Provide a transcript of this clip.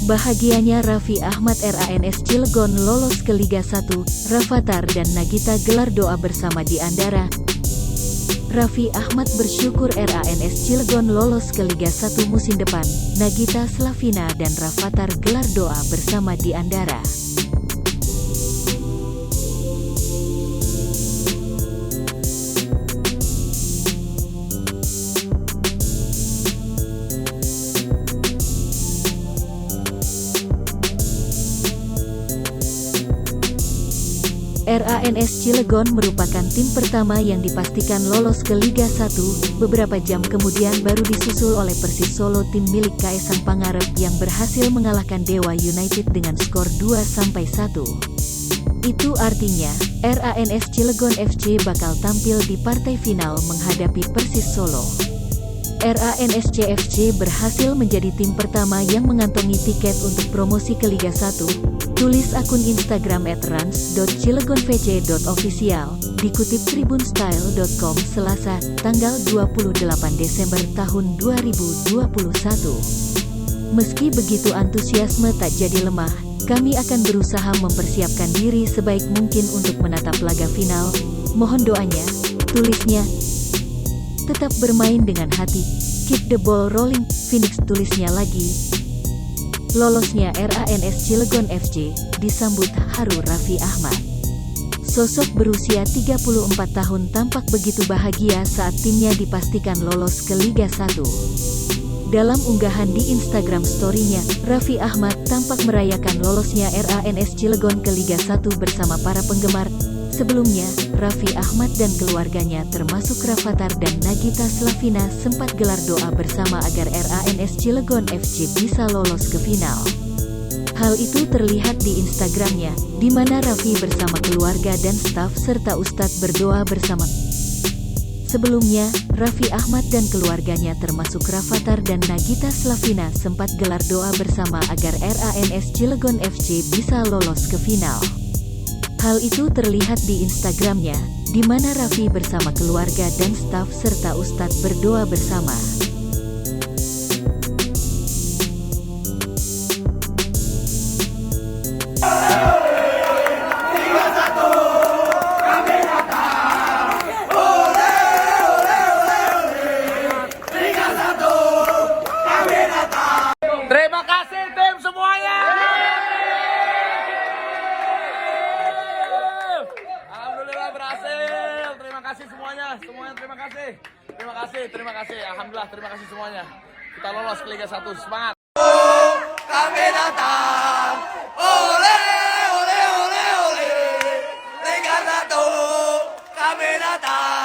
Bahagianya Raffi Ahmad RANS Cilegon lolos ke Liga 1, Rafathar dan Nagita gelar doa bersama di Andara. Raffi Ahmad bersyukur RANS Cilegon lolos ke Liga 1 musim depan, Nagita Slavina dan Rafathar gelar doa bersama di Andara. RANS Cilegon merupakan tim pertama yang dipastikan lolos ke Liga 1, beberapa jam kemudian baru disusul oleh Persis Solo tim milik Kaesang Pangarep yang berhasil mengalahkan Dewa United dengan skor 2-1. Itu artinya, RANS Cilegon FC bakal tampil di partai final menghadapi Persis Solo. RANS CFC berhasil menjadi tim pertama yang mengantongi tiket untuk promosi ke Liga 1, tulis akun Instagram @rans.cilegonvc.official, dikutip tribunstyle.com Selasa, tanggal 28 Desember tahun 2021. Meski begitu antusiasme tak jadi lemah, kami akan berusaha mempersiapkan diri sebaik mungkin untuk menatap laga final, mohon doanya, tulisnya. Tetap bermain dengan hati, keep the ball rolling, Phoenix tulisnya lagi. Lolosnya RANS Cilegon FC disambut haru Raffi Ahmad. Sosok berusia 34 tahun tampak begitu bahagia saat timnya dipastikan lolos ke Liga 1. Dalam unggahan di Instagram story-nya, Raffi Ahmad tampak merayakan lolosnya RANS Cilegon ke Liga 1 bersama para penggemar. Sebelumnya, Raffi Ahmad dan keluarganya termasuk Rafathar dan Nagita Slavina sempat gelar doa bersama agar RANS Cilegon FC bisa lolos ke final. Hal itu terlihat di Instagramnya, di mana Raffi bersama keluarga dan staf serta Ustadz berdoa bersama. Sebelumnya, Raffi Ahmad dan keluarganya termasuk Rafathar dan Nagita Slavina sempat gelar doa bersama agar RANS Cilegon FC bisa lolos ke final. Hal itu terlihat di Instagramnya, di mana Raffi bersama keluarga dan staf serta Ustadz berdoa bersama. Terima kasih tim semuanya. Alhamdulillah berhasil. Terima kasih semuanya. Semuanya terima kasih. Terima kasih. Alhamdulillah terima kasih semuanya. Kita lolos ke Liga 1. Semangat. Kami datang. Ole ole ole ole. Liga 1. Kami datang.